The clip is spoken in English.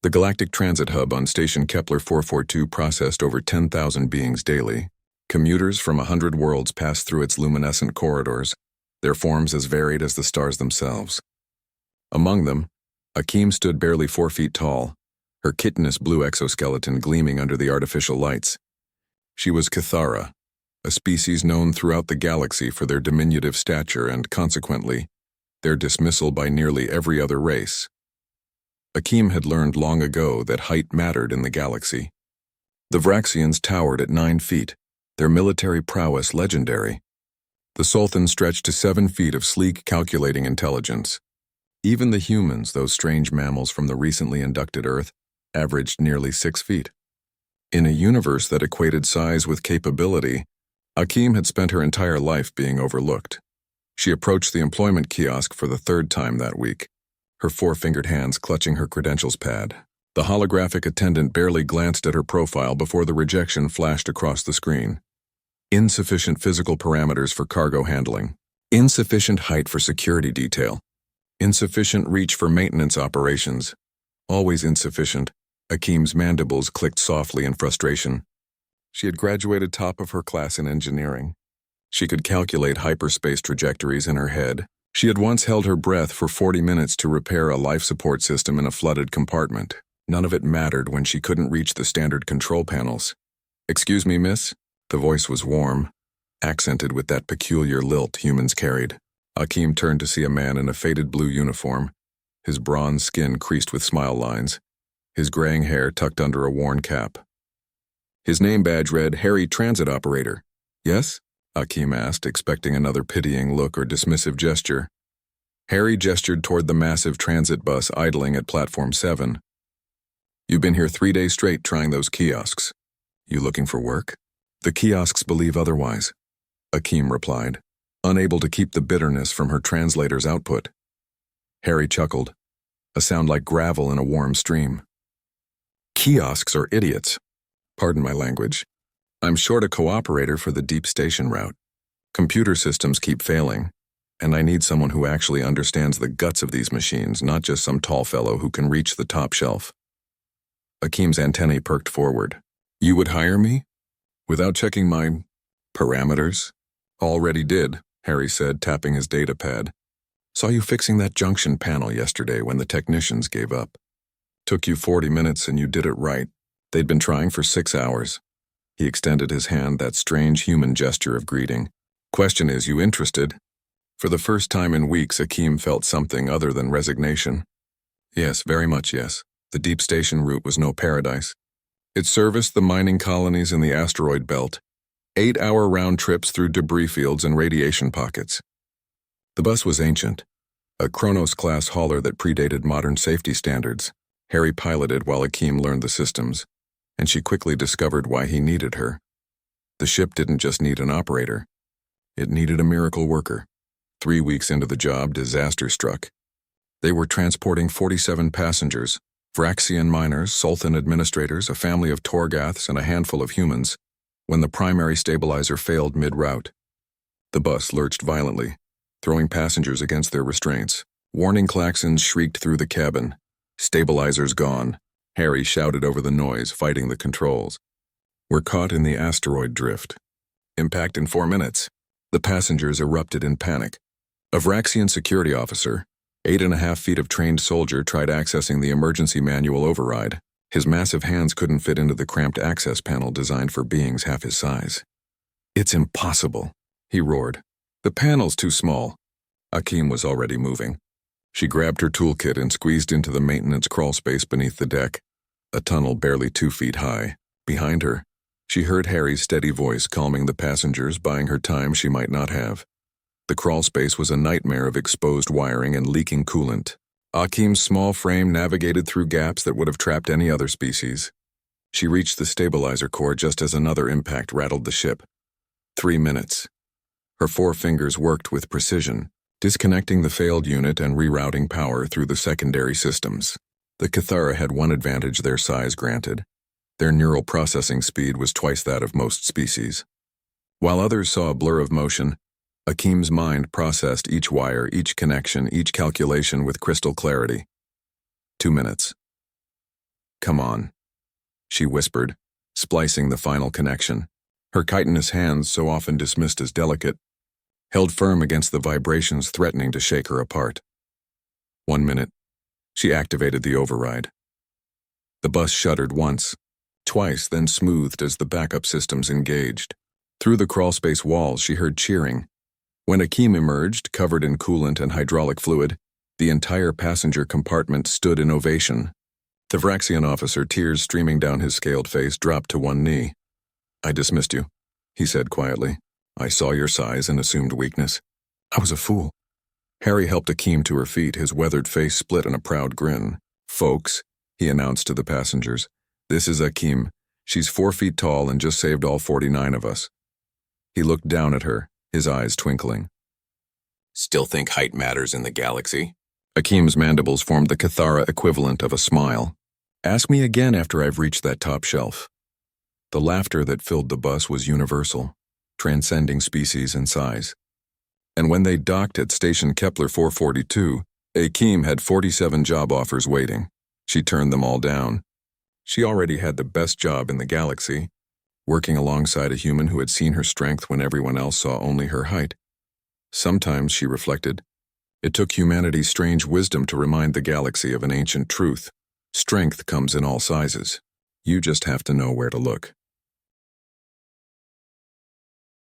The galactic transit hub on station Kepler 442 processed over 10,000 beings daily. Commuters from 100 worlds passed through its luminescent corridors, their forms as varied as the stars themselves. Among them, Akeem stood barely 4 feet tall, her chitinous blue exoskeleton gleaming under the artificial lights. She was Cathara, a species known throughout the galaxy for their diminutive stature and, consequently, their dismissal by nearly every other race. Akeem had learned long ago that height mattered in the galaxy. The Vraxians towered at 9 feet, their military prowess legendary. The Sultan stretched to 7 feet of sleek, calculating intelligence. Even the humans, those strange mammals from the recently inducted Earth, averaged nearly 6 feet. In a universe that equated size with capability, Akeem had spent her entire life being overlooked. She approached the employment kiosk for the 3rd time that week, her 4-fingered hands clutching her credentials pad. The holographic attendant barely glanced at her profile before the rejection flashed across the screen. Insufficient physical parameters for cargo handling. Insufficient height for security detail. Insufficient reach for maintenance operations. Always insufficient. Akeem's mandibles clicked softly in frustration. She had graduated top of her class in engineering. She could calculate hyperspace trajectories in her head. She had once held her breath for 40 minutes to repair a life support system in a flooded compartment. None of it mattered when she couldn't reach the standard control panels. "Excuse me, miss?" The voice was warm, accented with that peculiar lilt humans carried. Akeem turned to see a man in a faded blue uniform, his bronze skin creased with smile lines, his graying hair tucked under a worn cap. His name badge read, "Harry Transit Operator." "Yes?" Akeem asked, expecting another pitying look or dismissive gesture. Harry gestured toward the massive transit bus idling at Platform 7. "You've been here 3 days straight trying those kiosks. You looking for work?" "The kiosks believe otherwise," Akeem replied, unable to keep the bitterness from her translator's output. Harry chuckled, a sound like gravel in a warm stream. "Kiosks are idiots. Pardon my language. I'm short a cooperator for the deep station route. Computer systems keep failing, and I need someone who actually understands the guts of these machines, not just some tall fellow who can reach the top shelf." Akeem's antennae perked forward. "You would hire me? Without checking my parameters?" "Already did," Harry said, tapping his data pad. "Saw you fixing that junction panel yesterday when the technicians gave up. Took you 40 minutes and you did it right. They'd been trying for 6 hours. He extended his hand, that strange human gesture of greeting. "Question is, you interested?" For the first time in weeks, Akeem felt something other than resignation. "Yes, very much yes. The deep station route was no paradise. It serviced the mining colonies in the asteroid belt, 8-hour round trips through debris fields and radiation pockets. The bus was ancient, a Kronos-class hauler that predated modern safety standards. Harry piloted while Akeem learned the systems, and she quickly discovered why he needed her. The ship didn't just need an operator. It needed a miracle worker. 3 weeks into the job, disaster struck. They were transporting 47 passengers, Vraxian miners, Sultan administrators, a family of Torgaths, and a handful of humans, when the primary stabilizer failed mid-route. The bus lurched violently, throwing passengers against their restraints. Warning klaxons shrieked through the cabin. "Stabilizers gone." Harry shouted over the noise, fighting the controls. "We're caught in the asteroid drift. Impact in 4 minutes." The passengers erupted in panic. A Vraxian security officer, 8.5 feet of trained soldier, tried accessing the emergency manual override. His massive hands couldn't fit into the cramped access panel designed for beings half his size. "It's impossible," he roared. "The panel's too small." Akeem was already moving. She grabbed her toolkit and squeezed into the maintenance crawl space beneath the deck, a tunnel barely 2 feet high. Behind her, she heard Harry's steady voice calming the passengers, buying her time she might not have. The crawl space was a nightmare of exposed wiring and leaking coolant. Akeem's small frame navigated through gaps that would have trapped any other species. She reached the stabilizer core just as another impact rattled the ship. 3 minutes. Her 4 fingers worked with precision, disconnecting the failed unit and rerouting power through the secondary systems. The Cathara had one advantage their size granted. Their neural processing speed was twice that of most species. While others saw a blur of motion, Akeem's mind processed each wire, each connection, each calculation with crystal clarity. 2 minutes. Come on, she whispered, splicing the final connection. Her chitinous hands, so often dismissed as delicate, held firm against the vibrations threatening to shake her apart. 1 minute. She activated the override. The bus shuddered once, twice, then smoothed as the backup systems engaged. Through the crawlspace walls, she heard cheering. When Akeem emerged, covered in coolant and hydraulic fluid, the entire passenger compartment stood in ovation. The Vraxian officer, tears streaming down his scaled face, dropped to one knee. I dismissed you, he said quietly. I saw your size and assumed weakness. I was a fool. Harry helped Akeem to her feet, his weathered face split in a proud grin. Folks, he announced to the passengers, this is Akeem. She's 4 feet tall and just saved all 49 of us. He looked down at her, his eyes twinkling. Still think height matters in the galaxy? Akeem's mandibles formed the Cathara equivalent of a smile. Ask me again after I've reached that top shelf. The laughter that filled the bus was universal, transcending species and size. And when they docked at Station Kepler 442, Akeem had 47 job offers waiting. She turned them all down. She already had the best job in the galaxy, working alongside a human who had seen her strength when everyone else saw only her height. Sometimes, she reflected, it took humanity's strange wisdom to remind the galaxy of an ancient truth. Strength comes in all sizes. You just have to know where to look.